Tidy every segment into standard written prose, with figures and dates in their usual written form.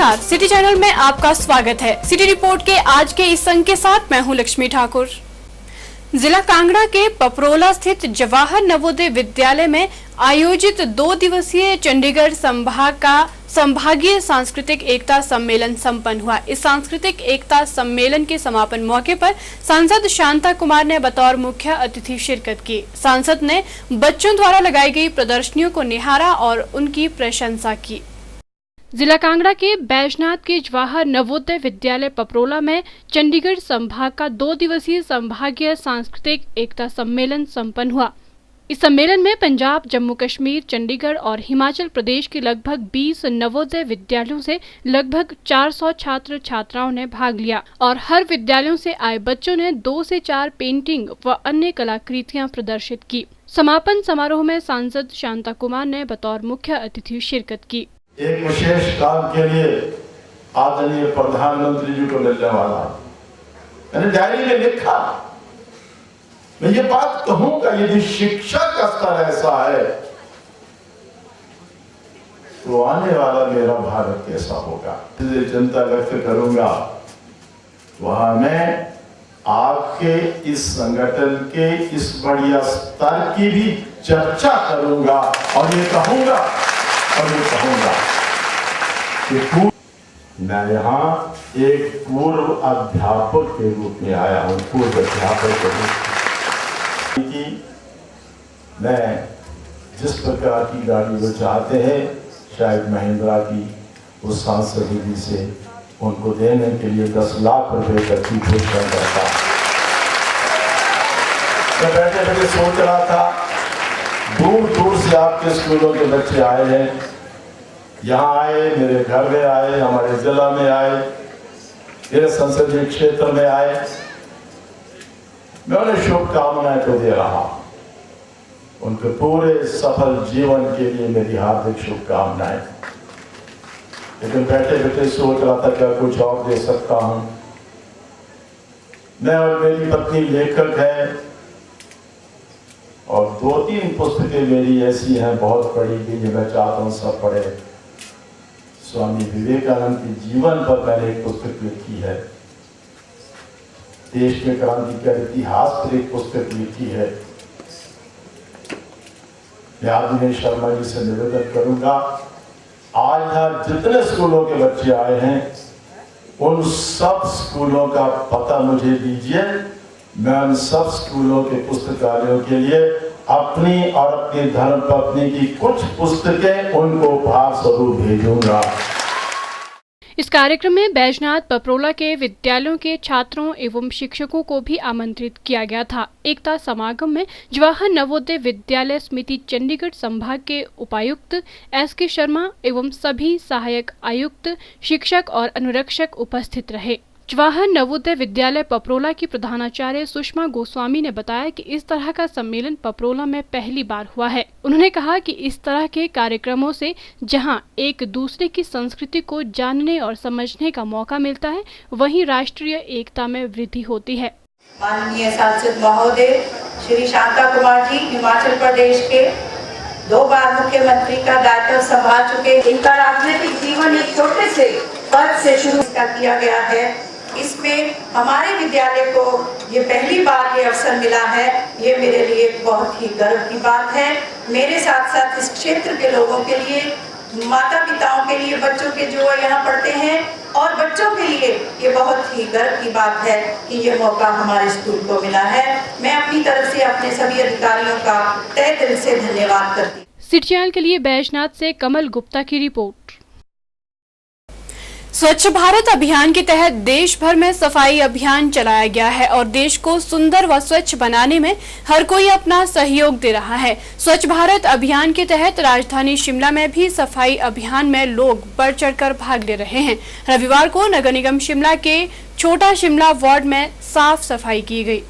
नमस्कार, city channel में आपका स्वागत है। सिटी रिपोर्ट के आज के इस अंक के साथ मैं हूं लक्ष्मी ठाकुर। जिला कांगड़ा के पपरोला स्थित जवाहर नवोदय विद्यालय में आयोजित 2 दिवसीय चंडीगढ़ संभाग का संभागीय सांस्कृतिक एकता सम्मेलन संपन्न हुआ। इस सांस्कृतिक एकता सम्मेलन के समापन मौके पर सांसद शांता कुमार ने बतौर मुख्य अतिथि शिरकत की। सांसद ने बच्चों द्वारा लगाई गई प्रदर्शनियों को निहारा और उनकी प्रशंसा की। जिला कांगड़ा के बैजनाथ के जवाहर नवोदय विद्यालय पपरोला में चंडीगढ़ संभाग का 2 दिवसीय संभागीय सांस्कृतिक एकता सम्मेलन संपन्न हुआ। इस सम्मेलन में पंजाब, जम्मू कश्मीर, चंडीगढ़ और हिमाचल प्रदेश के लगभग 20 नवोदय विद्यालयों से लगभग 400 छात्र छात्राओं ने भाग लिया और हर विद्यालयों से आए बच्चों ने 2 से 4 पेंटिंग व अन्य कलाकृतियां प्रदर्शित की। समापन समारोह में सांसद शांता कुमार ने बतौर मुख्य अतिथि शिरकत की। एक विशेष काम के लिए आदरणीय प्रधानमंत्री जी को मिलने वाला, मैंने डायरी में लिखा, मैं ये बात कहूंगा, यदि शिक्षा का स्तर ऐसा है तो आने वाला मेरा भारत कैसा होगा। चिंता व्यक्त करूंगा वहां मैं आपके इस संगठन के इस बढ़िया स्तर की भी चर्चा करूंगा और ये कहूंगा कि मैं यहाँ एक पूर्व अध्यापक के रूप में आया हूँ, पूर्व अध्यापक के रूप में। मैं जिस प्रकार की गाड़ी वो चाहते हैं, शायद महिंद्रा की, उस सांसद जी से उनको देने के लिए 10 लाख रुपए का चीज घोषणा करता। मैं बैठे बैठे सोच रहा था, दूर दूर से आपके स्कूलों के बच्चे आए हैं, यहाँ आए, मेरे घर में आए, हमारे जिला में आए, मेरे संसदीय क्षेत्र में आए। मैं उन्हें शुभकामनाएं तो दे रहा हूं, उनके पूरे सफल जीवन के लिए मेरी हार्दिक शुभकामनाएं। लेकिन बैठे बैठे सोच रहा था क्या कुछ और दे सकता हूं। मैं और मेरी पत्नी लेखक है और 2-3 पुस्तकें मेरी ऐसी हैं बहुत पढ़ी गई, जो मैं चाहता हूं सब पढ़े। स्वामी विवेकानंद के जीवन पर मैंने एक पुस्तक लिखी है, देश के क्रांतिकारी इतिहास पर एक पुस्तक लिखी है। मैं आदरणीय शर्मा जी से निवेदन करूंगा, आज यहाँ जितने स्कूलों के बच्चे आए हैं उन सब स्कूलों का पता मुझे दीजिए। मैं उन सब स्कूलों के पुस्तकालयों के लिए अपनी और अपनी धर्मपत्नी की कुछ पुस्तकें उनको उपहार स्वरूप भेजूंगा। इस कार्यक्रम में बैजनाथ पपरोला के विद्यालयों के छात्रों एवं शिक्षकों को भी आमंत्रित किया गया था। एकता समागम में जवाहर नवोदय विद्यालय समिति चंडीगढ़ संभाग के उपायुक्त SK शर्मा एवं सभी सहायक आयुक्त, शिक्षक और अनुरक्षक उपस्थित रहे। जवाहर नवोदय विद्यालय पपरोला की प्रधानाचार्य सुषमा गोस्वामी ने बताया कि इस तरह का सम्मेलन पपरोला में पहली बार हुआ है। उन्होंने कहा कि इस तरह के कार्यक्रमों से जहां एक दूसरे की संस्कृति को जानने और समझने का मौका मिलता है, वहीं राष्ट्रीय एकता में वृद्धि होती है। माननीय सांसद महोदय श्री शांता कुमार जी हिमाचल प्रदेश के 2 बार मुख्यमंत्री का दायित्व संभाल चुके। इनका राजनीतिक जीवन एक छोटे से पद से शुरू किया गया है। इसमें हमारे विद्यालय को ये पहली बार ये अवसर मिला है, ये मेरे लिए बहुत ही गर्व की बात है। मेरे साथ साथ इस क्षेत्र के लोगों के लिए, माता पिताओं के लिए, बच्चों के जो यहाँ पढ़ते हैं और बच्चों के लिए ये बहुत ही गर्व की बात है कि ये मौका हमारे स्कूल को मिला है। मैं अपनी तरफ से अपने सभी अधिकारियों का तहे दिल से धन्यवाद करती हूँ। सिटी चैनल के लिए बैजनाथ से कमल गुप्ता की रिपोर्ट। स्वच्छ भारत अभियान के तहत देश भर में सफाई अभियान चलाया गया है और देश को सुंदर व स्वच्छ बनाने में हर कोई अपना सहयोग दे रहा है। स्वच्छ भारत अभियान के तहत राजधानी शिमला में भी सफाई अभियान में लोग बढ़ चढ़कर भाग ले रहे हैं। रविवार को नगर निगम शिमला के छोटा शिमला वार्ड में साफ सफाई की गई।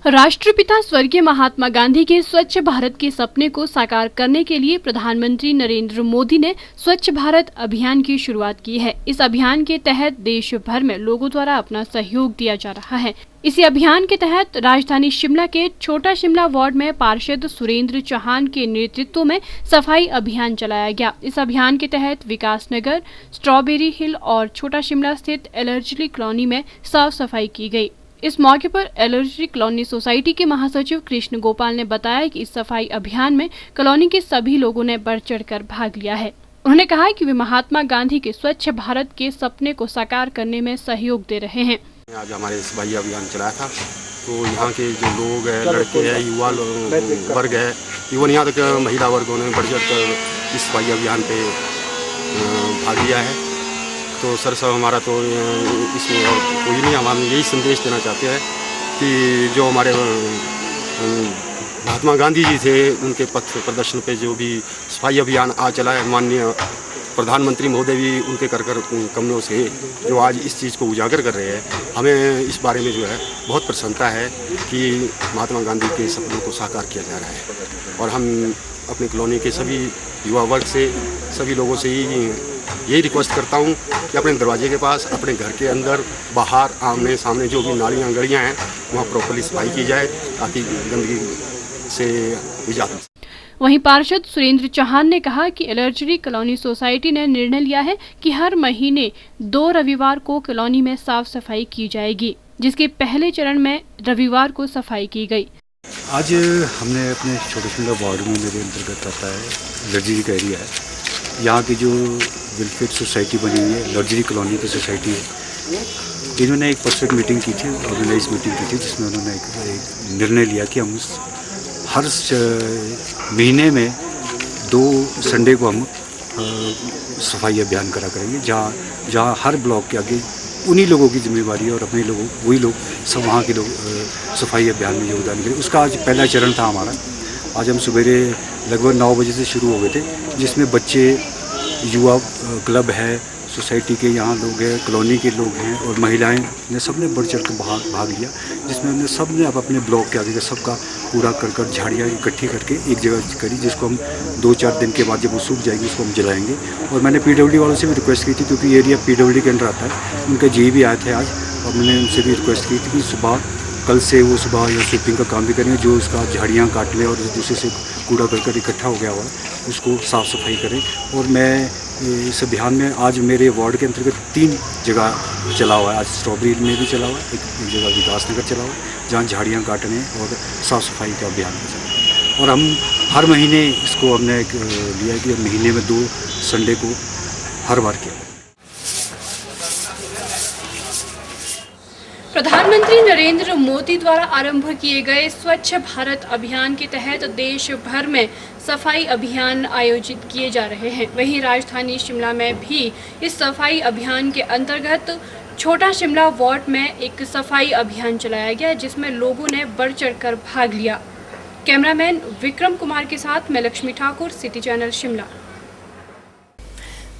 राष्ट्रपिता स्वर्गीय महात्मा गांधी के स्वच्छ भारत के सपने को साकार करने के लिए प्रधानमंत्री नरेंद्र मोदी ने स्वच्छ भारत अभियान की शुरुआत की है। इस अभियान के तहत देश भर में लोगों द्वारा अपना सहयोग दिया जा रहा है। इसी अभियान के तहत राजधानी शिमला के छोटा शिमला वार्ड में पार्षद सुरेंद्र चौहान के नेतृत्व में सफाई अभियान चलाया गया। इस अभियान के तहत विकास नगर, स्ट्रॉबेरी हिल और छोटा शिमला स्थित एलर्जी कॉलोनी में साफ सफाई की गई। इस मौके पर एलर्जी कॉलोनी सोसाइटी के महासचिव कृष्ण गोपाल ने बताया कि इस सफाई अभियान में कॉलोनी के सभी लोगों ने बढ़ चढ़कर भाग लिया है। उन्होंने कहा कि वे महात्मा गांधी के स्वच्छ भारत के सपने को साकार करने में सहयोग दे रहे हैं। आज हमारे सफाई अभियान चलाया था, तो यहाँ के जो लोग हैं, लड़के हैं, युवा वर्ग है, इवन यहाँ तक महिला वर्गों ने बढ़ चढ़कर इस सफाई अभियान पे भाग लिया है। तो सर सब हमारा तो इसमें और कोई नहीं, हम यही संदेश देना चाहते हैं कि जो हमारे महात्मा गांधी जी थे, उनके पथ प्रदर्शन पे जो भी सफाई अभियान आज चला है, माननीय प्रधानमंत्री महोदय भी उनके कर कमलों से जो आज इस चीज़ को उजागर कर रहे हैं, हमें इस बारे में जो है बहुत प्रसन्नता है कि महात्मा गांधी के सपनों को साकार किया जा रहा है। और हम अपनी कॉलोनी के सभी युवा वर्ग से, सभी लोगों से यही रिक्वेस्ट करता हूं कि अपने दरवाजे के पास, अपने घर के अंदर, बाहर, आमने सामने जो भी नालियाँ गलियाँ हैं, वहाँ प्रॉपर्ली सफाई की जाए ताकि गंदगी से निजात। वहीं पार्षद सुरेंद्र चौहान ने कहा कि एलर्जी कॉलोनी सोसाइटी ने निर्णय लिया है कि हर महीने 2 रविवार को कॉलोनी में साफ सफाई की जाएगी, जिसके पहले चरण में रविवार को सफाई की गई। आज हमने अपने छोटे शिमला वार्ड में, मेरे अंतर्गत आता है एलर्जी का एरिया है, यहाँ की जो वेलफेयर सोसाइटी बनी हुई है, एलर्जी कॉलोनी की सोसाइटी है, इन्होंने एक परफेक्ट मीटिंग की थी, ऑर्गेनाइज मीटिंग की थी, जिसमें उन्होंने एक निर्णय लिया कि हम हर महीने में 2 संडे को हम सफाई अभियान करा करेंगे, जहाँ हर ब्लॉक के आगे उन्हीं लोगों की जिम्मेवारी है और अपने लोगों, वही लोग सब वहाँ के लोग सफाई अभियान में योगदान करें। उसका आज पहला चरण था हमारा। आज हम सवेरे लगभग 9 बजे से शुरू हो गए थे, जिसमें बच्चे, युवा क्लब है, सोसाइटी के यहाँ लोग हैं, कॉलोनी के लोग हैं और महिलाएं ने सबने बढ़ चढ़ कर भाग लिया, जिसमें हमने सबने अब अपने ब्लॉक के आगे का सबका कूड़ा कर झाड़ियाँ इकट्ठी करके एक जगह करी, जिसको हम 2-4 दिन के बाद जब वो सूख जाएगी उसको हम जलाएंगे। और मैंने PWD वालों से भी रिक्वेस्ट की थी, क्योंकि एरिया PWD के अंडर आता है, उनके जी भी आए थे आज, और मैंने उनसे भी रिक्वेस्ट की थी कि कल से वो सुबह या स्वीपिंग का काम भी करेंगे, जो उसका झाड़ियाँ काट ले और दूसरे से कूड़ा करकर इकट्ठा हो गया हुआ है उसको साफ़ सफाई करें। और मैं इस अभियान में आज मेरे वार्ड के अंतर्गत 3 जगह चला हुआ है। आज स्ट्रॉबेरी में भी चला हुआ है, एक जगह विकास नगर चला हुआ है, जहाँ झाड़ियाँ काटने और साफ़ सफाई का अभियान भी चला है। और हम हर महीने इसको हमने लिया कि महीने में 2 संडे को हर बार किया। प्रधानमंत्री नरेंद्र मोदी द्वारा आरंभ किए गए स्वच्छ भारत अभियान के तहत देश भर में सफाई अभियान आयोजित किए जा रहे हैं। वहीं राजधानी शिमला में भी इस सफाई अभियान के अंतर्गत छोटा शिमला वार्ड में एक सफाई अभियान चलाया गया, जिसमें लोगों ने बढ़ चढ़कर भाग लिया। कैमरामैन विक्रम कुमार के साथ मैं लक्ष्मी ठाकुर, सिटी चैनल शिमला।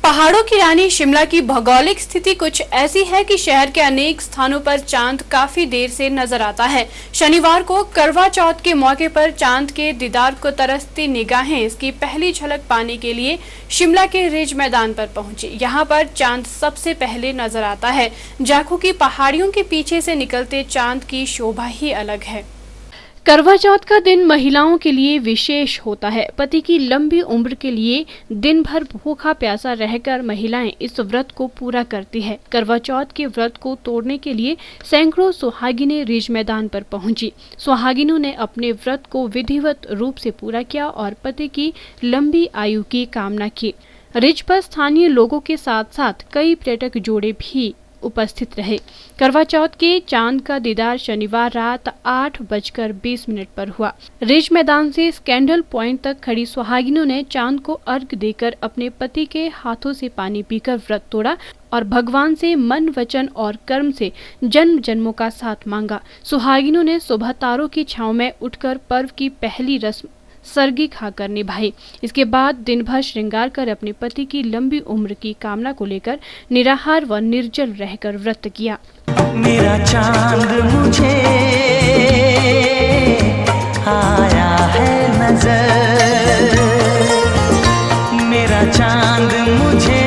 पहाड़ों की रानी शिमला की भौगोलिक स्थिति कुछ ऐसी है कि शहर के अनेक स्थानों पर चांद काफी देर से नजर आता है। शनिवार को करवा चौथ के मौके पर चांद के दीदार को तरसती निगाहें इसकी पहली झलक पाने के लिए शिमला के रिज मैदान पर पहुंची। यहां पर चांद सबसे पहले नजर आता है। जाखू की पहाड़ियों के पीछे से निकलते चांद की शोभा ही अलग है। करवा चौथ का दिन महिलाओं के लिए विशेष होता है। पति की लंबी उम्र के लिए दिन भर भूखा प्यासा रहकर महिलाएं इस व्रत को पूरा करती है। करवा चौथ के व्रत को तोड़ने के लिए सैकड़ों सुहागिनें रिज मैदान पर पहुंची। सुहागिनों ने अपने व्रत को विधिवत रूप से पूरा किया और पति की लंबी आयु की कामना की। रिज पर स्थानीय लोगों के साथ साथ कई पर्यटक जोड़े भी उपस्थित रहे। करवा चौथ के चांद का दीदार शनिवार रात 8:20 पर हुआ। रिज मैदान से स्कैंडल पॉइंट तक खड़ी सुहागिनों ने चांद को अर्घ देकर अपने पति के हाथों से पानी पीकर व्रत तोड़ा और भगवान से मन, वचन और कर्म से जन्म जन्मों का साथ मांगा। सुहागिनों ने सुबह तारों की छांव में उठकर पर्व की पहली रस्म सरगी खाकर निभाई। इसके बाद दिन भर श्रृंगार कर अपने पति की लंबी उम्र की कामना को लेकर निराहार व निर्जल रहकर व्रत किया। मेरा चांद मुझे आया है नजर, मेरा चांद मुझे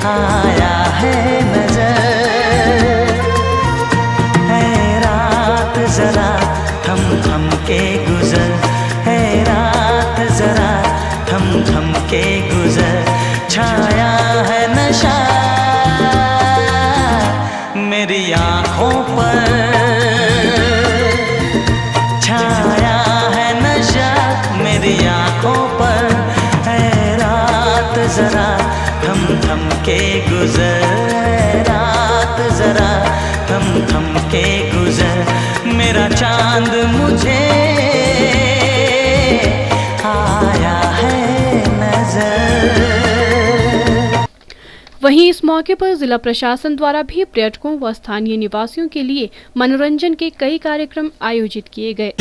आया है नजर। है रात जरा थम थम के गुजर, है रात जरा थम थम के गुजर, छाया है नशा मेरी आँखों पर, छाया है नशा मेरी आँखों पर। है रात जरा थम थम के गुजर, रात जरा थम थम के गुजर, मेरा चांद मुझे आया है नजर। वहीं इस मौके पर जिला प्रशासन द्वारा भी पर्यटकों व स्थानीय निवासियों के लिए मनोरंजन के कई कार्यक्रम आयोजित किए गए।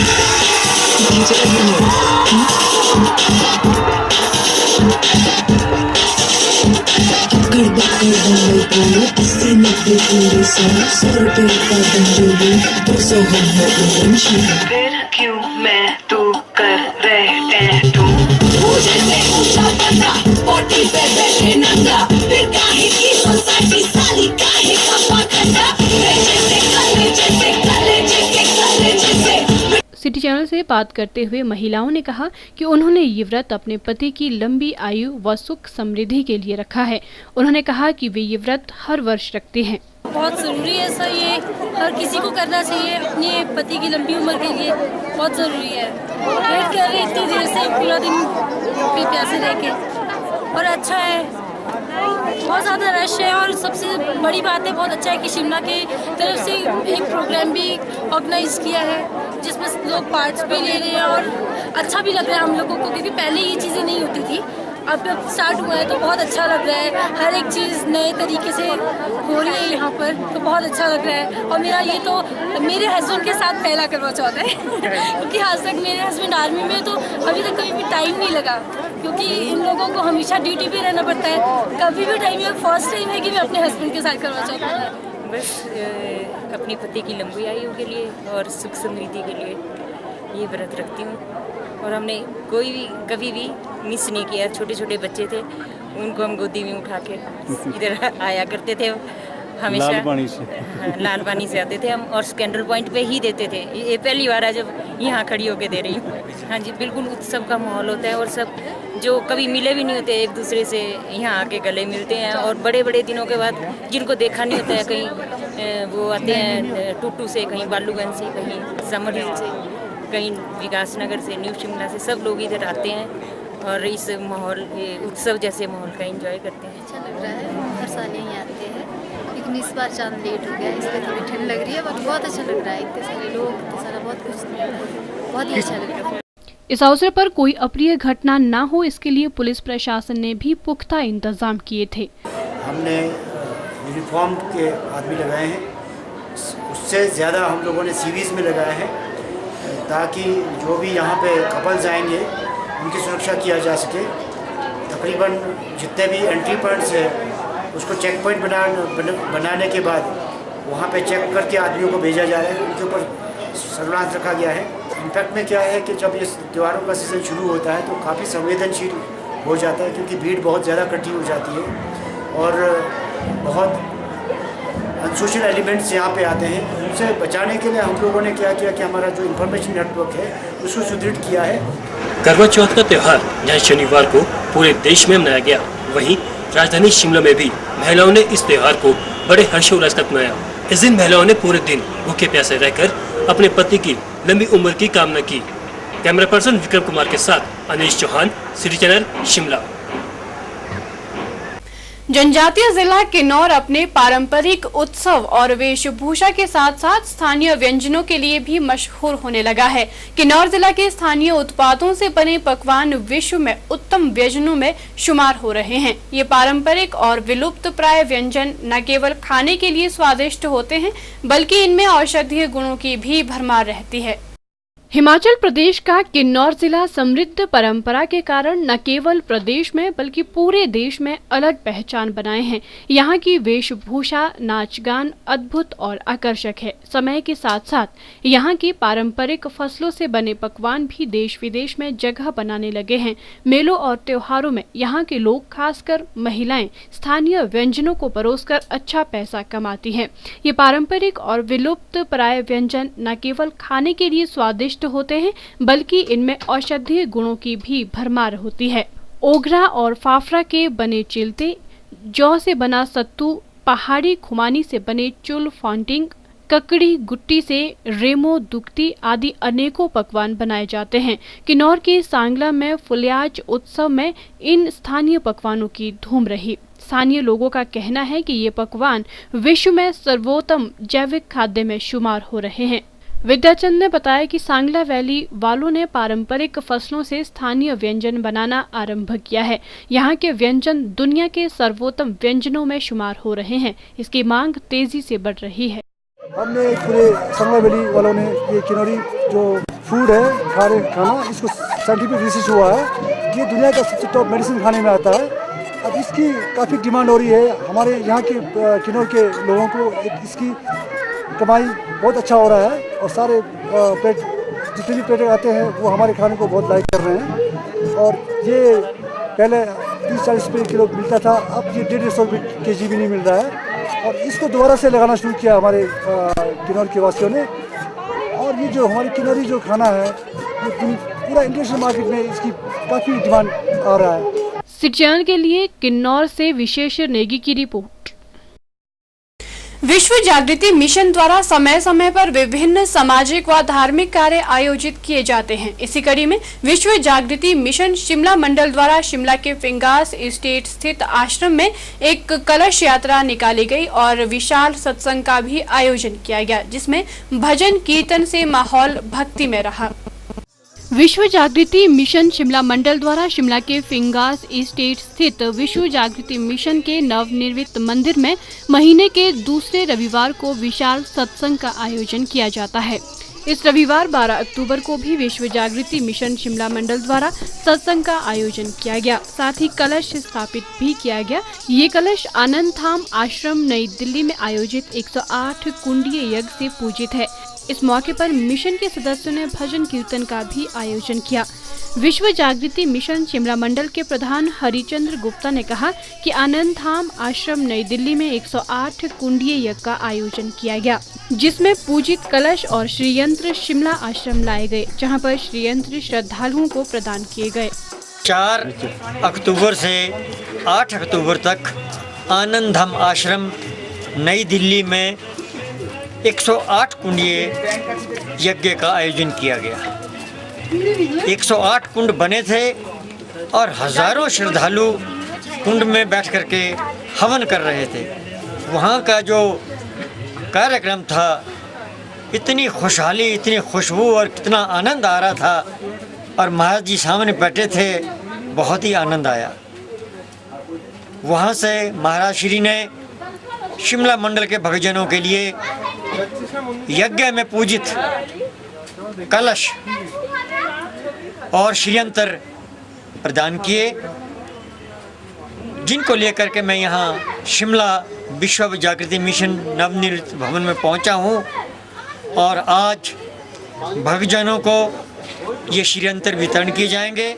फिर क्यों मैं तू कर रहे तू मुझे से ऊंचा बंदा पोटी पे बैठे नंगा, फिर काहे की सोसाइटी साली काहे का पाखंडा, जैसे सिटी चैनल से बात करते हुए महिलाओं ने कहा कि उन्होंने ये व्रत अपने पति की लंबी आयु व सुख समृद्धि के लिए रखा है। उन्होंने कहा कि वे ये व्रत हर वर्ष रखते हैं। बहुत ज़रूरी है सर, ये हर किसी को करना चाहिए अपने पति की लंबी उम्र के लिए, बहुत ज़रूरी है। वेट कर रहे इतनी देर से पूरा दिन प्यासे रह के, और अच्छा है, बहुत ज़्यादा रश है। और सबसे बड़ी बात है, बहुत अच्छा है कि शिमला के तरफ से एक प्रोग्राम भी ऑर्गेनाइज किया है जिसमें लोग पार्ट्स भी ले रहे हैं, और अच्छा भी लग रहा है हम लोगों को, क्योंकि पहले ये चीज़ें नहीं होती थी। अब जब स्टार्ट हुआ है तो बहुत अच्छा लग रहा है, हर एक चीज़ नए तरीके से हो रही है यहाँ पर, तो बहुत अच्छा लग रहा है। और मेरा ये तो मेरे हस्बैंड के साथ पहला करवा चौथ है क्योंकि आज तक मेरे हस्बैंड आर्मी में, तो अभी तक कभी भी टाइम नहीं लगा, क्योंकि इन लोगों को हमेशा ड्यूटी पे रहना पड़ता है। कभी भी टाइम है, फर्स्ट टाइम है कि मैं अपने हस्बैंड के साथ करवा चौथ है। बस अपनी पति की लंबी आयु के लिए और सुख समृद्धि के लिए ये व्रत रखती हूँ। और हमने कोई भी कभी भी मिस नहीं किया। छोटे छोटे बच्चे थे, उनको हम गोदी में उठा के इधर आया करते थे हमेशा। लाल पानी से आते थे हम, और स्कैंडल पॉइंट पे ही देते थे। ये पहली बार है जब यहाँ खड़ी होके दे रही हूँ। हाँ जी, बिल्कुल उत्सव का माहौल होता है, और सब जो कभी मिले भी नहीं होते एक दूसरे से यहाँ आके गले मिलते हैं। और बड़े बड़े दिनों के बाद जिनको देखा नहीं होता है, कहीं वो आते हैं टूटू से, कहीं बालूगंज से, कहीं समर हिल से, कहीं विकास नगर से, न्यू शिमला से, सब लोग इधर आते हैं और इस माहौल उत्सव जैसे माहौल का एंजॉय करते हैं। अच्छा लग रहा है, हर साल यहीं आते हैं, लेकिन इस बार चांद लेट हो गया, इसलिए थोड़ी ठंड लग रही है, बट बहुत अच्छा लग रहा है। इतने सारे लोग, इतने सारा बहुत कुछ, बहुत ही अच्छा लग रहा है। इस अवसर पर कोई अप्रिय घटना न हो, इसके लिए पुलिस प्रशासन ने भी पुख्ता इंतजाम किए थे। हमने यूनिफॉर्म के आदमी लगाए हैं, उससे ज़्यादा हम लोगों ने सीवीज़ में लगाए हैं, ताकि जो भी यहाँ पे कपल्स आएंगे उनकी सुरक्षा किया जा सके। तकरीबन जितने भी एंट्री पॉइंट्स हैं उसको चेक पॉइंट बनाने के बाद वहाँ पे चेक करके आदमियों को भेजा जा रहा है, उनके ऊपर सर्विलांस रखा गया है। इनफैक्ट में क्या है कि जब ये त्योहारों का सीज़न शुरू होता है तो काफ़ी संवेदनशील हो जाता है, क्योंकि भीड़ बहुत ज़्यादा इकट्ठी हो जाती है और बहुत अनसोशल एलिमेंट्स यहाँ पे आते हैं। उनसे बचाने के लिए हम लोगों ने क्या किया कि हमारा जो इंफॉर्मेशन नेटवर्क है उसको सुदृढ़ किया है। करवा चौथ का त्यौहार जहाँ शनिवार को पूरे देश में मनाया गया, वहीं राजधानी शिमला में भी महिलाओं ने इस त्यौहार को बड़े हर्षोल्लास के साथ मनाया। इस दिन महिलाओं ने पूरे दिन भूखे प्यासे रहकर अपने पति की लंबी उम्र की कामना की। कैमरा पर्सन विक्रम कुमार के साथ अनिश चौहान, सिटी चैनल शिमला। जनजातीय जिला किन्नौर अपने पारंपरिक उत्सव और वेशभूषा के साथ साथ स्थानीय व्यंजनों के लिए भी मशहूर होने लगा है। किन्नौर जिला के स्थानीय उत्पादों से बने पकवान विश्व में उत्तम व्यंजनों में शुमार हो रहे हैं। ये पारंपरिक और विलुप्त प्राय व्यंजन न केवल खाने के लिए स्वादिष्ट होते हैं, बल्कि इनमें औषधीय गुणों की भी भरमार रहती है। हिमाचल प्रदेश का किन्नौर जिला समृद्ध परंपरा के कारण न केवल प्रदेश में बल्कि पूरे देश में अलग पहचान बनाए हैं। यहाँ की वेशभूषा, नाच गान अद्भुत और आकर्षक है। समय के साथ साथ यहाँ की पारंपरिक फसलों से बने पकवान भी देश विदेश में जगह बनाने लगे हैं। मेलों और त्योहारों में यहाँ के लोग, खासकर महिलाएं, स्थानीय व्यंजनों को परोसकर अच्छा पैसा कमाती हैं। ये पारंपरिक और विलुप्त प्राय व्यंजन न केवल खाने के लिए स्वादिष्ट होते हैं बल्कि इनमें औषधीय गुणों की भी भरमार होती है। ओगरा और फाफड़ा के बने चिलते, जौ से बना सत्तू, पहाड़ी खुमानी से बने चुल फॉन्टिंग, ककड़ी गुट्टी से रेमो दुक्ती आदि अनेकों पकवान बनाए जाते हैं। किन्नौर के सांगला में फुलियाज उत्सव में इन स्थानीय पकवानों की धूम रही। स्थानीय लोगों का कहना है कि ये पकवान विश्व में सर्वोत्तम जैविक खाद्य में शुमार हो रहे हैं। विद्याचंद ने बताया कि सांगला वैली वालों ने पारंपरिक फसलों से स्थानीय व्यंजन बनाना आरंभ किया है। यहाँ के व्यंजन दुनिया के सर्वोत्तम व्यंजनों में शुमार हो रहे हैं। इसकी मांग तेजी से बढ़ रही है। हमने पूरे सांगला वैली वालों ने ये किन्नौरी जो फूड है, खाना, इसको साइंटिफिक रिसर्च हुआ है, ये दुनिया का सबसे टॉप मेडिसिन खाने में आता है। अब इसकी काफ़ी डिमांड हो रही है। हमारे यहाँ के किन्नौर के लोगों को इसकी कमाई बहुत अच्छा हो रहा है और सारे जितने भी पर्यटक आते हैं वो हमारे खाने को बहुत लाइक कर रहे हैं। और ये पहले 30-40 रुपये किलो मिलता था, अब ये 150 रुपये kg भी नहीं मिल रहा है। और इसको दोबारा से लगाना शुरू किया हमारे किन्नौर के वासियों ने। और ये जो हमारी किन्नौरी जो खाना है, ये पूरा इंटरनेशनल मार्केट में इसकी काफ़ी डिमांड आ रहा है। सिटी चैनल के लिए किन्नौर से विशेष नेगी की रिपोर्ट। विश्व जागृति मिशन द्वारा समय समय पर विभिन्न सामाजिक व धार्मिक कार्य आयोजित किए जाते हैं। इसी कड़ी में विश्व जागृति मिशन शिमला मंडल द्वारा शिमला के फिंगास एस्टेट स्थित आश्रम में एक कलश यात्रा निकाली गई और विशाल सत्संग का भी आयोजन किया गया, जिसमें भजन कीर्तन से माहौल भक्ति में रहा। विश्व जागृति मिशन शिमला मंडल द्वारा शिमला के फिंगास एस्टेट स्थित विश्व जागृति मिशन के नवनिर्मित मंदिर में महीने के दूसरे रविवार को विशाल सत्संग का आयोजन किया जाता है। इस रविवार 12 अक्टूबर को भी विश्व जागृति मिशन शिमला मंडल द्वारा सत्संग का आयोजन किया गया। साथ ही कलश स्थापित भी किया गया। ये कलश आनंद धाम आश्रम नई दिल्ली में आयोजित 108 कुंडीय यज्ञ से पूजित है। इस मौके पर मिशन के सदस्यों ने भजन कीर्तन का भी आयोजन किया। विश्व जागृति मिशन शिमला मंडल के प्रधान हरिचंद्र गुप्ता ने कहा कि आनंद धाम आश्रम नई दिल्ली में 108 कुंडीय यज्ञ का आयोजन किया गया, जिसमें पूजित कलश और श्रीयंत्र शिमला आश्रम लाए गए, जहां पर श्रीयंत्र श्रद्धालुओं को प्रदान किए गए। 4 अक्टूबर से 8 अक्टूबर तक आनंद धाम आश्रम नई दिल्ली में 108 कुंडीय यज्ञ का आयोजन किया गया। 108 कुंड बने थे और हजारों श्रद्धालु कुंड में बैठ करके हवन कर रहे थे। वहाँ का जो कार्यक्रम था, इतनी खुशहाली, इतनी खुशबू और कितना आनंद आ रहा था, और महाराज जी सामने बैठे थे, बहुत ही आनंद आया। वहाँ से महाराज श्री ने शिमला मंडल के भक्तजनों के लिए यज्ञ में पूजित कलश और श्रीयंत्र प्रदान किए, जिनको लेकर के मैं यहाँ शिमला विश्व जागृति मिशन नवनिर्मित भवन में पहुँचा हूँ। और आज भक्तजनों को ये श्रीयंत्र वितरण किए जाएंगे।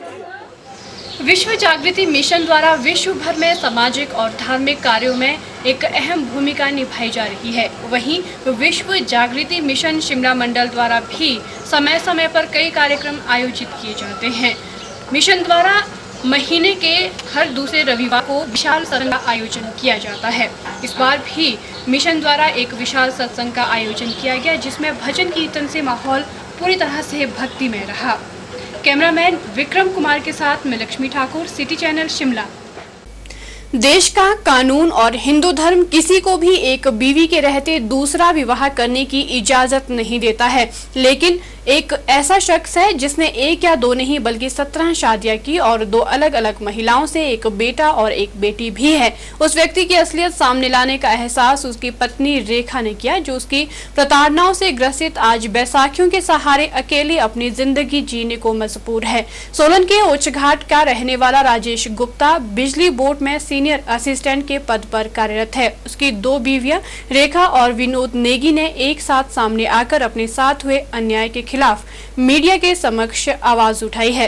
विश्व जागृति मिशन द्वारा विश्व भर में सामाजिक और धार्मिक कार्यों में एक अहम भूमिका निभाई जा रही है। वहीं विश्व जागृति मिशन शिमला मंडल द्वारा भी समय समय पर कई कार्यक्रम आयोजित किए जाते हैं। मिशन द्वारा महीने के हर दूसरे रविवार को विशाल सत्संग का आयोजन किया जाता है। इस बार भी मिशन द्वारा एक विशाल सत्संग का आयोजन किया गया, जिसमें भजन कीर्तन से माहौल पूरी तरह से भक्ति में रहा। कैमरामैन विक्रम कुमार के साथ मैं लक्ष्मी ठाकुर, सिटी चैनल शिमला। देश का कानून और हिंदू धर्म किसी को भी एक बीवी के रहते दूसरा विवाह करने की इजाजत नहीं देता है, लेकिन एक ऐसा शख्स है जिसने एक या दो नहीं बल्कि 17 शादियां की और 2 अलग अलग महिलाओं से एक बेटा और एक बेटी भी है। उस व्यक्ति की असलियत सामने लाने का एहसास उसकी पत्नी रेखा ने किया, जो उसकी प्रताड़नाओं से ग्रसित आज बैसाखियों के सहारे अकेले अपनी जिंदगी जीने को मजबूर है। सोलन के ओछघाट का रहने वाला राजेश गुप्ता बिजली बोर्ड में सीनियर असिस्टेंट के पद पर कार्यरत है। उसकी 2 बीवियां रेखा और विनोद नेगी ने एक साथ सामने आकर अपने साथ हुए अन्याय के खिलाफ मीडिया के समक्ष आवाज उठाई है।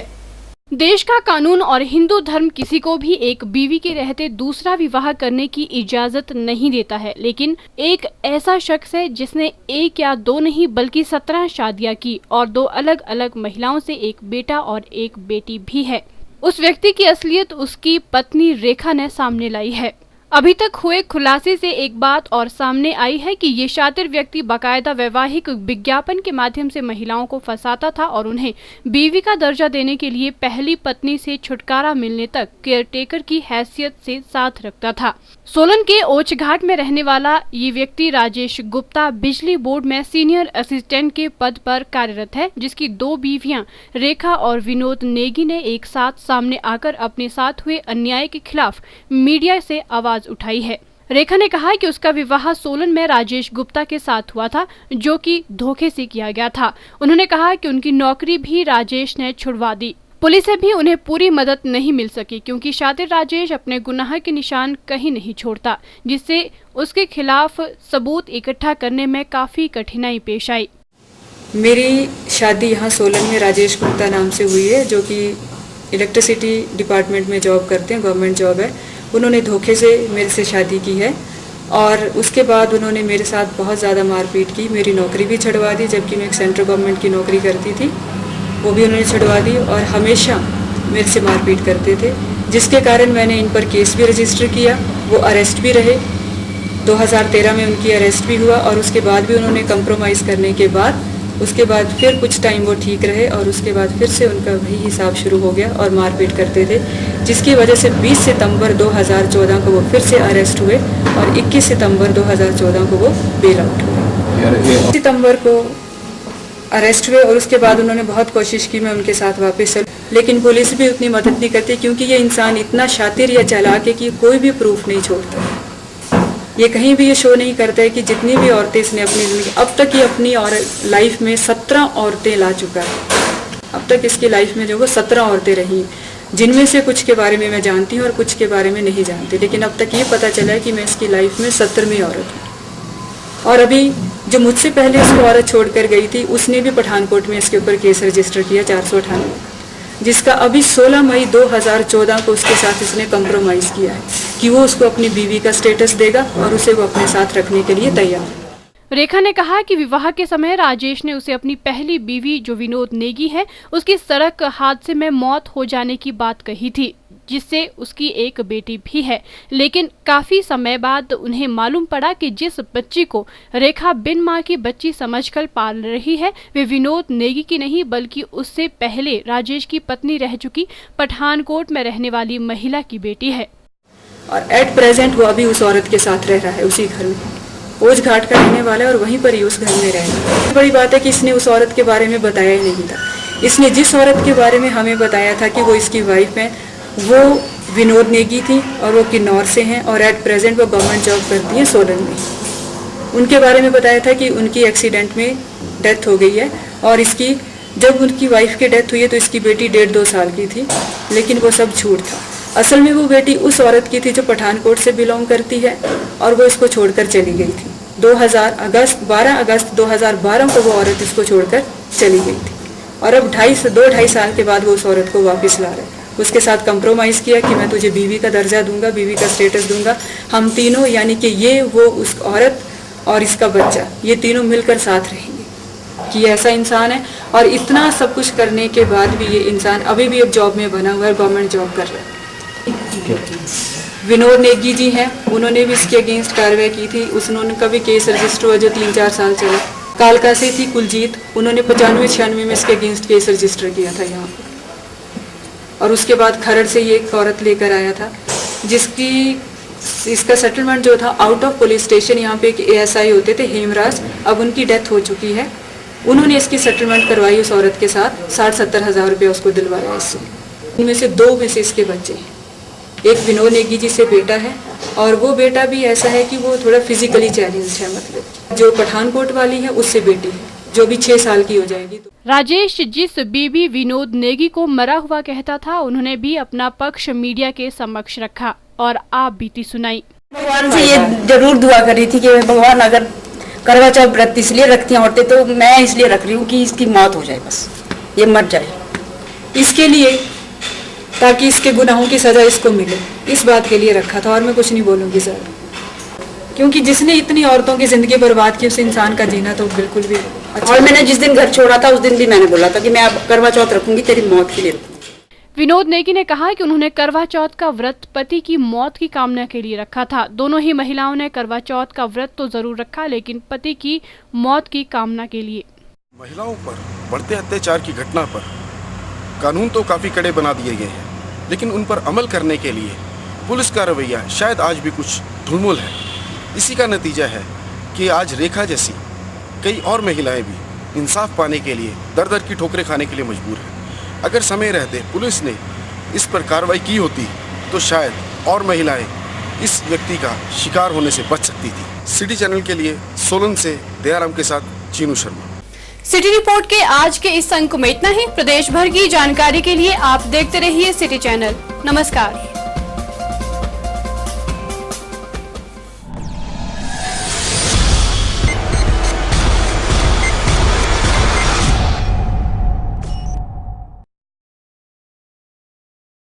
देश का कानून और हिंदू धर्म किसी को भी एक बीवी के रहते दूसरा विवाह करने की इजाजत नहीं देता है, लेकिन एक ऐसा शख्स है जिसने एक या दो नहीं बल्कि 17 शादियां की और 2 अलग अलग महिलाओं से एक बेटा और एक बेटी भी है। उस व्यक्ति की असलियत उसकी पत्नी रेखा ने सामने लाई है। अभी तक हुए खुलासे से एक बात और सामने आई है कि ये शातिर व्यक्ति बाकायदा वैवाहिक विज्ञापन के माध्यम से महिलाओं को फंसाता था और उन्हें बीवी का दर्जा देने के लिए पहली पत्नी से छुटकारा मिलने तक केयरटेकर की हैसियत से साथ रखता था। सोलन के ओछघाट में रहने वाला ये व्यक्ति राजेश गुप्ता बिजली बोर्ड में सीनियर असिस्टेंट के पद पर कार्यरत है, जिसकी 2 बीवियां रेखा और विनोद नेगी ने एक साथ सामने आकर अपने साथ हुए अन्याय के खिलाफ मीडिया से आवाज उठाई है। रेखा ने कहा कि उसका विवाह सोलन में राजेश गुप्ता के साथ हुआ था, जो कि धोखे से किया गया था। उन्होंने कहा कि उनकी नौकरी भी राजेश ने छुड़वा दी। पुलिस से भी उन्हें पूरी मदद नहीं मिल सकी, क्योंकि शातिर राजेश अपने गुनाह के निशान कहीं नहीं छोड़ता, जिससे उसके खिलाफ सबूत इकट्ठा करने में काफी कठिनाई पेश आई। मेरी शादी यहाँ सोलन में राजेश गुप्ता नाम से हुई है, जो कि इलेक्ट्रिसिटी डिपार्टमेंट में जॉब करते हैं, गवर्नमेंट जॉब है। उन्होंने धोखे से मेरे से शादी की है और उसके बाद उन्होंने मेरे साथ बहुत ज़्यादा मारपीट की। मेरी नौकरी भी छुड़वा दी, जबकि मैं एक सेंट्रल गवर्नमेंट की नौकरी करती थी, वो भी उन्होंने छुड़वा दी और हमेशा मेरे से मारपीट करते थे, जिसके कारण मैंने इन पर केस भी रजिस्टर किया। वो अरेस्ट भी रहे। 2013 में उनकी अरेस्ट भी हुआ और उसके बाद भी उन्होंने कंप्रोमाइज़ करने के बाद उसके बाद फिर कुछ टाइम वो ठीक रहे और उसके बाद फिर से उनका वही हिसाब शुरू हो गया और मारपीट करते थे, जिसकी वजह से 20 सितंबर 2014 को वो फिर से अरेस्ट हुए और 21 सितंबर 2014 को वो बेल आउट हुए। सितंबर को अरेस्ट हुए और उसके बाद उन्होंने बहुत कोशिश की मैं उनके साथ वापस चलूं, लेकिन पुलिस भी उतनी मदद नहीं करती, क्योंकि ये इंसान इतना शातिर या चालाक है कि कोई भी प्रूफ नहीं छोड़ता। ये कहीं भी ये शो नहीं करता है कि जितनी भी औरतें इसने अपनी जिंदगी अब तक ये अपनी और लाइफ में 17 औरतें ला चुका है। अब तक इसकी लाइफ में जो वो 17 औरतें रही, जिनमें से कुछ के बारे में मैं जानती हूँ और कुछ के बारे में नहीं जानती, लेकिन अब तक ये पता चला है कि मैं इसकी लाइफ में 17वीं औरत हूँ। और अभी जो मुझसे पहले इसको औरत छोड़कर गई थी, उसने भी पठानकोट में इसके ऊपर केस रजिस्टर किया 498, जिसका अभी 16 मई 2014 को उसके साथ इसने कंप्रोमाइज़ किया है कि वो उसको अपनी बीवी का स्टेटस देगा और उसे वो अपने साथ रखने के लिए तैयार है। रेखा ने कहा कि विवाह के समय राजेश ने उसे अपनी पहली बीवी जो विनोद नेगी है, उसकी सड़क हादसे में मौत हो जाने की बात कही थी, जिससे उसकी एक बेटी भी है। लेकिन काफी समय बाद उन्हें मालूम पड़ा कि जिस बच्ची को रेखा बिन मां की बच्ची समझकर पाल रही है, वे विनोद नेगी की नहीं बल्कि उससे पहले राजेश की पत्नी रह चुकी पठानकोट में रहने वाली महिला की बेटी है। और एट प्रेजेंट वो अभी उस औरत के साथ रह रहा है, उसी घर में। ओछघाट का रहने वाला है और वहीं पर ही उस घर में रह रहा है। बड़ी बात है कि इसने उस औरत के बारे में बताया ही नहीं था। इसने जिस औरत के बारे में हमें बताया था कि वो इसकी वाइफ है, वो विनोद नेगी थी और वो किन्नौर से हैं और एट प्रेजेंट वो गवर्नमेंट जॉब करती हैं सोलन में। उनके बारे में बताया था कि उनकी एक्सीडेंट में डेथ हो गई है और इसकी जब उनकी वाइफ की डेथ हुई है तो इसकी बेटी 1.5-2 साल की थी, लेकिन वो सब झूठ था। असल में वो बेटी उस औरत की थी जो पठानकोट से बिलोंग करती है और वो इसको छोड़कर चली गई थी। 12 अगस्त 2012 को वो औरत इसको छोड़कर चली गई थी और अब 2-2.5 साल के बाद वो उस औरत को वापस ला रहे हैं। उसके साथ कंप्रोमाइज़ किया कि मैं तुझे बीवी का दर्जा दूंगा, बीवी का स्टेटस दूंगा। हम तीनों यानी कि ये, वो, उस औरत और इसका बच्चा, ये तीनों मिलकर साथ रहेंगे। कि ऐसा इंसान है और इतना सब कुछ करने के बाद भी ये इंसान अभी भी एक जॉब में बना हुआ है, गवर्नमेंट जॉब कर रहा है। विनोद नेगी जी हैं, उन्होंने भी इसके अगेंस्ट कार्रवाई की थी। उन्होंने भी केस रजिस्टर हुआ जो 3-4 साल चला। कालका से थी कुलजीत, उन्होंने 95-96 में इसके अगेंस्ट केस रजिस्टर किया था यहाँ पर। और उसके बाद खरड़ से ये एक औरत लेकर आया था जिसकी इसका सेटलमेंट जो था आउट ऑफ पुलिस स्टेशन, यहाँ पे एक ASI होते थे हेमराज, अब उनकी डेथ हो चुकी है। उन्होंने इसकी सेटलमेंट करवाई उस औरत के साथ, 60-70 हज़ार रुपये उसको दिलवाया इससे। इनमें से 2 में से इसके बच्चे हैं। एक विनोद नेगी जी से बेटा है, और वो बेटा भी ऐसा है कि वो थोड़ा फिजिकली चैलेंज है, मतलब जो पठानकोट वाली है उससे बेटी है, जो भी 6 साल की हो जाएगी। राजेश जिस बीबी विनोद नेगी को मरा हुआ कहता था, उन्होंने भी अपना पक्ष मीडिया के समक्ष रखा और आप बीती सुनाई। भगवान से ये जरूर दुआ कर रही थी कि भगवान अगर करवा चौथ व्रत इसलिए रखती हैं औरतें, तो मैं इसलिए रख रही हूँ कि इसकी मौत हो जाए, बस ये मर जाए, इसके लिए, ताकि इसके गुनाहों की सजा इसको मिले, इस बात के लिए रखा था। और मैं कुछ नहीं बोलूँगी सर, क्योंकि जिसने इतनी औरतों की जिंदगी बर्बाद की, उस इंसान का जीना तो बिल्कुल भी अच्छा। और मैंने जिस दिन घर छोड़ा था उस दिन भी मैंने बोला था कि मैं अब करवा चौथ रखूंगी, तेरी मौत के लिए रखूंगी। विनोद नेगी ने कहा कि उन्होंने करवा चौथ का व्रत पति की मौत की कामना के लिए रखा था। दोनों ही महिलाओं ने करवा चौथ का व्रत तो जरूर रखा, लेकिन पति की मौत की कामना के लिए। महिलाओं पर बढ़ते अत्याचार की घटना पर कानून तो काफी कड़े बना दिए गए हैं, लेकिन उन पर अमल करने के लिए पुलिस का रवैया शायद आज भी कुछ ढुलमुल है। इसी का नतीजा है कि आज रेखा जैसी कई और महिलाएं भी इंसाफ पाने के लिए दर दर की ठोकरें खाने के लिए मजबूर हैं। अगर समय रहते पुलिस ने इस पर कार्रवाई की होती तो शायद और महिलाएं इस व्यक्ति का शिकार होने से बच सकती थी। सिटी चैनल के लिए सोलन से दयाराम के साथ चीनू शर्मा। सिटी रिपोर्ट के आज के इस अंक में इतना ही। प्रदेश भर की जानकारी के लिए आप देखते रहिए सिटी चैनल। नमस्कार।